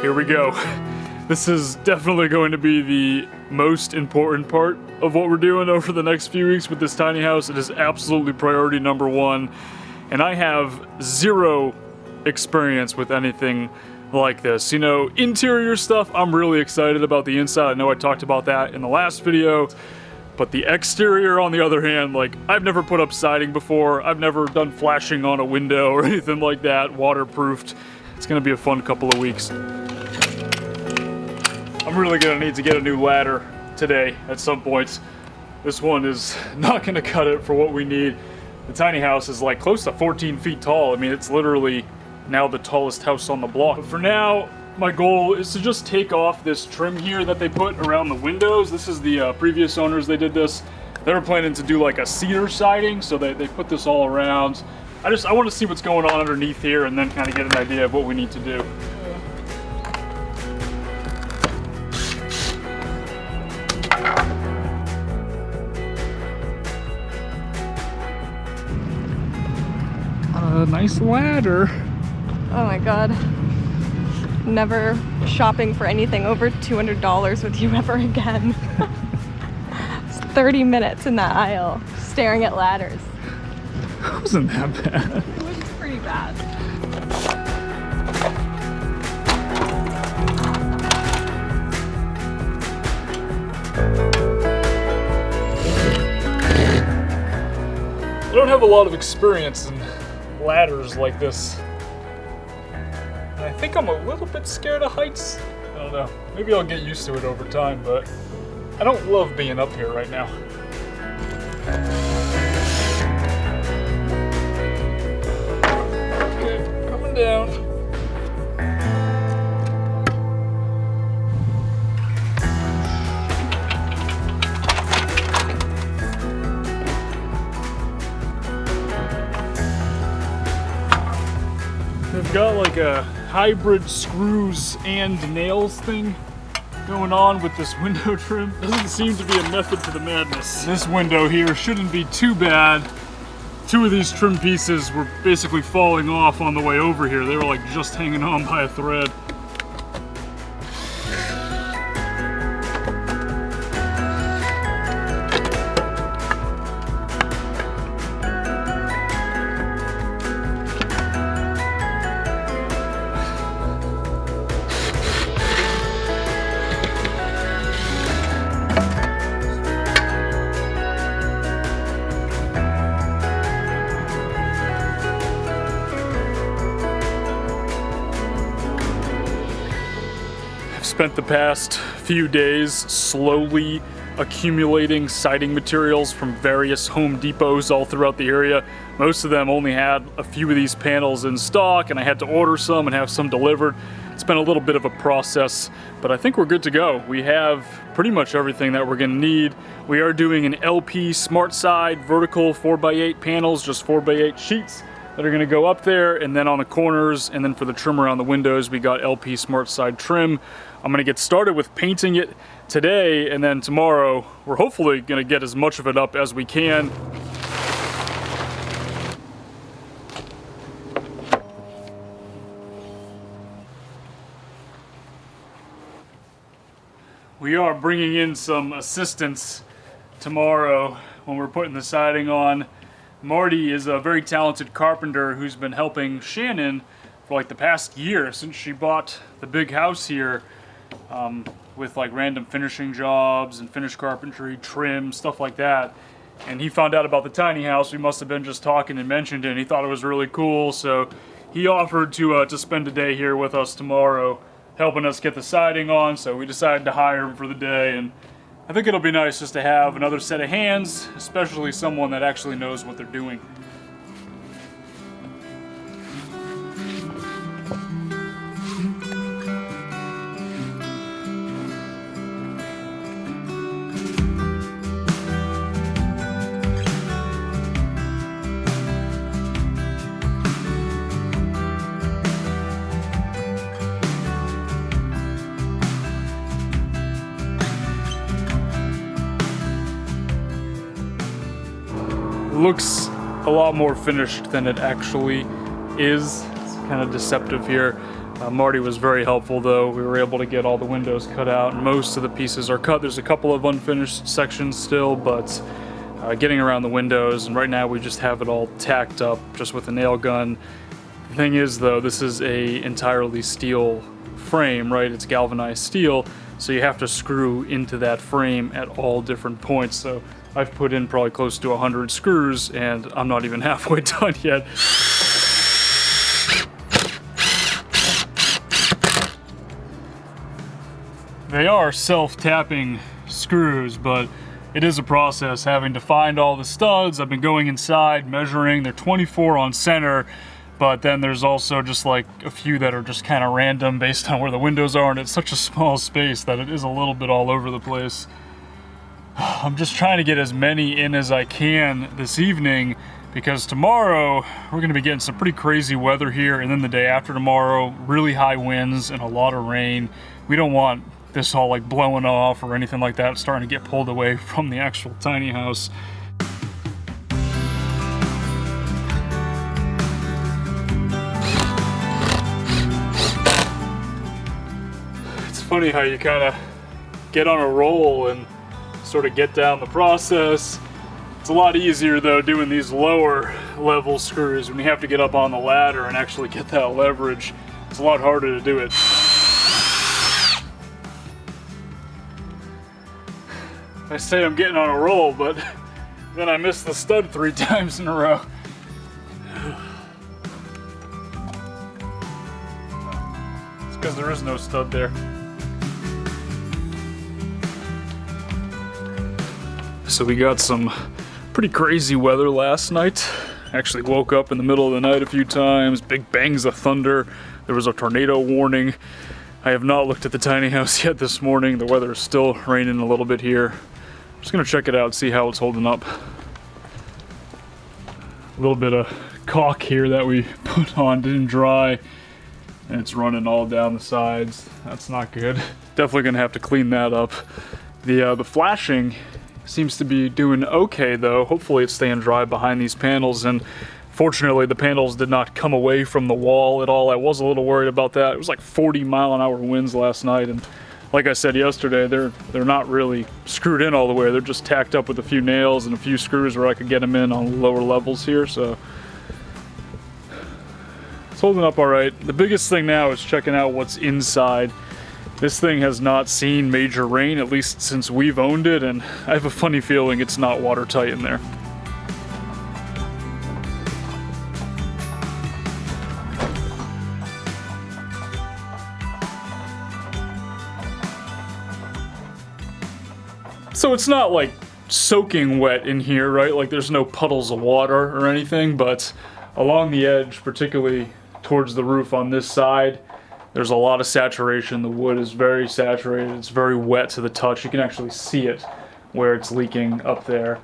Here we go. This is definitely going to be the most important part of what we're doing over the next few weeks with this tiny house. It is absolutely priority number one, and I have zero experience with anything like this. You know, interior stuff, I'm really excited about the inside. I know I talked about that in the last video, but the exterior, on the other hand, like, I've never put up siding before. I've never done flashing on a window or anything like that, waterproofed. It's gonna be a fun couple of weeks. I'm really gonna need to get a new ladder today at some point. This one is not gonna cut it for what we need. The tiny house is like close to 14 feet tall. I mean, it's literally now the tallest house on the block. But for now, my goal is to just take off this trim here that they put around the windows. This is the previous owners, they did this. They were planning to do like a cedar siding, so they put this all around. I want to see what's going on underneath here and then kind of get an idea of what we need to do. A nice ladder. Oh my god. Never shopping for anything over $200 with you ever again. It's 30 minutes in that aisle staring at ladders. It wasn't that bad. It was pretty bad. I don't have a lot of experience in ladders like this. And I think I'm a little bit scared of heights. I don't know. Maybe I'll get used to it over time, but I don't love being up here right now. Okay, coming down. They've got like a hybrid screws and nails thing going on with this window trim. Doesn't seem to be a method to the madness. This window here shouldn't be too bad. Two of these trim pieces were basically falling off on the way over here. They were like just hanging on by a thread. Spent the past few days slowly accumulating siding materials from various Home Depots all throughout the area. Most of them only had a few of these panels in stock, and I had to order some and have some delivered. It's been a little bit of a process, but I think we're good to go. We have pretty much everything that we're gonna need. We are doing an LP SmartSide vertical 4x8 panels, just 4x8 sheets that are gonna go up there, and then on the corners, and then for the trim around the windows, we got LP SmartSide trim. I'm gonna get started with painting it today, and then tomorrow, we're hopefully gonna get as much of it up as we can. We are bringing in some assistance tomorrow when we're putting the siding on. Marty is a very talented carpenter who's been helping Shannon for like the past year since she bought the big house here, with like random finishing jobs and finished carpentry, trim, stuff like that. And he found out about the tiny house. We must have been just talking and mentioned it, and he thought it was really cool, so he offered to spend a day here with us tomorrow helping us get the siding on, so we decided to hire him for the day. And I think it'll be nice just to have another set of hands, especially someone that actually knows what they're doing. Looks a lot more finished than it actually is. It's kind of deceptive here, Marty was very helpful though. We were able to get all the windows cut out. Most of the pieces are cut. There's a couple of unfinished sections still, but getting around the windows, and right now we just have it all tacked up just with a nail gun. The thing is though, this is a entirely steel frame, right? It's galvanized steel, so you have to screw into that frame at all different points. So I've put in probably close to 100 screws and I'm not even halfway done yet. They are self-tapping screws, but it is a process having to find all the studs. I've been going inside, measuring. They're 24 on center, but then there's also just like a few that are just kind of random based on where the windows are, and it's such a small space that it is a little bit all over the place. I'm just trying to get as many in as I can this evening, because tomorrow we're going to be getting some pretty crazy weather here, and then the day after tomorrow, really high winds and a lot of rain. We don't want this all like blowing off or anything like that, starting to get pulled away from the actual tiny house. It's funny how you kind of get on a roll and sort of get down the process. It's a lot easier though doing these lower level screws when you have to get up on the ladder and actually get that leverage. It's a lot harder to do it. I say I'm getting on a roll, but then I missed the stud 3 times in a row. It's because there is no stud there. So we got some pretty crazy weather last night. Actually woke up in the middle of the night a few times, big bangs of thunder. There was a tornado warning. I have not looked at the tiny house yet this morning. The weather is still raining a little bit here. Just gonna check it out, see how it's holding up. A little bit of caulk here that we put on didn't dry, and it's running all down the sides. That's not good. Definitely gonna have to clean that up. The flashing seems to be doing okay though. Hopefully it's staying dry behind these panels, and fortunately the panels did not come away from the wall at all. I was a little worried about that. It was like 40-mile-an-hour winds last night, and like I said yesterday, they're not really screwed in all the way. They're just tacked up with a few nails and a few screws where I could get them in on lower levels here, so it's holding up all right. The biggest thing now is checking out what's inside. This thing has not seen major rain, at least since we've owned it, and I have a funny feeling it's not watertight in there. So it's not like soaking wet in here, right? Like there's no puddles of water or anything, but along the edge, particularly towards the roof on this side, there's a lot of saturation. The wood is very saturated. It's very wet to the touch. You can actually see it where it's leaking up there.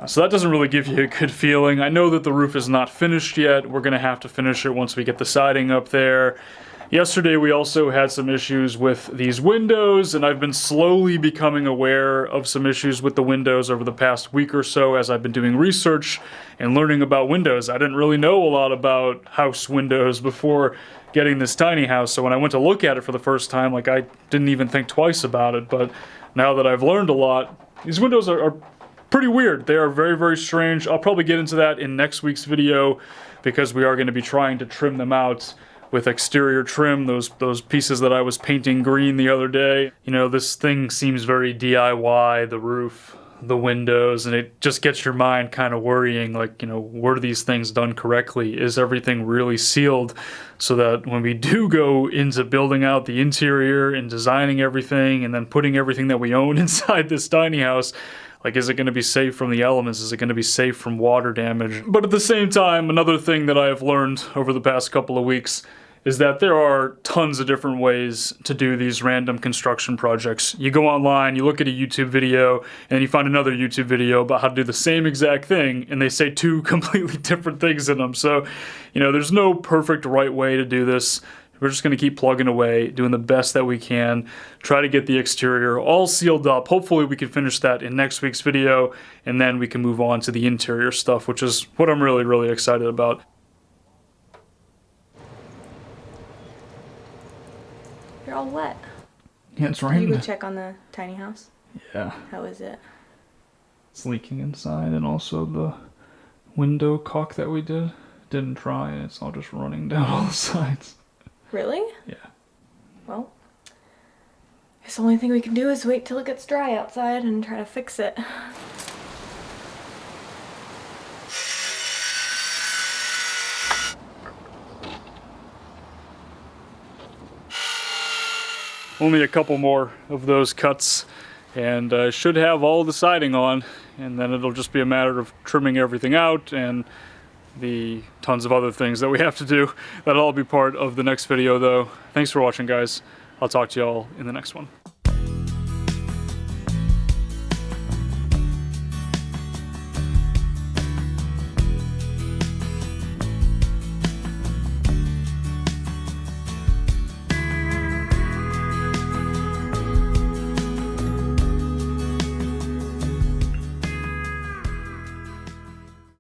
So that doesn't really give you a good feeling. I know that the roof is not finished yet. We're gonna have to finish it once we get the siding up there. Yesterday we also had some issues with these windows, and I've been slowly becoming aware of some issues with the windows over the past week or so as I've been doing research and learning about windows. I didn't really know a lot about house windows before getting this tiny house, so when I went to look at it for the first time, like I didn't even think twice about it, but now that I've learned a lot, these windows are pretty weird. They are very, very strange. I'll probably get into that in next week's video because we are going to be trying to trim them out with exterior trim, those pieces that I was painting green the other day. You know, this thing seems very DIY, the roof, the windows, and it just gets your mind kind of worrying, like, you know, were these things done correctly? Is everything really sealed so that when we do go into building out the interior and designing everything and then putting everything that we own inside this tiny house, like, is it going to be safe from the elements? Is it going to be safe from water damage? But at the same time, another thing that I have learned over the past couple of weeks is that there are tons of different ways to do these random construction projects. You go online, you look at a YouTube video, and then you find another YouTube video about how to do the same exact thing, and they say 2 completely different things in them. So, you know, there's no perfect right way to do this. We're just going to keep plugging away, doing the best that we can, try to get the exterior all sealed up. Hopefully we can finish that in next week's video, and then we can move on to the interior stuff, which is what I'm really, really excited about. all wet. Yeah, it's Did you raining. go check on the tiny house? Yeah. How is it? It's leaking inside, and also the window caulk that we didn't try, and it's all just running down all the sides. Really? Yeah. Well, I guess the only thing we can do is wait till it gets dry outside and try to fix it. Only a couple more of those cuts, and should have all the siding on, and then it'll just be a matter of trimming everything out and the tons of other things that we have to do. That'll all be part of the next video though. Thanks for watching, guys. I'll talk to y'all in the next one.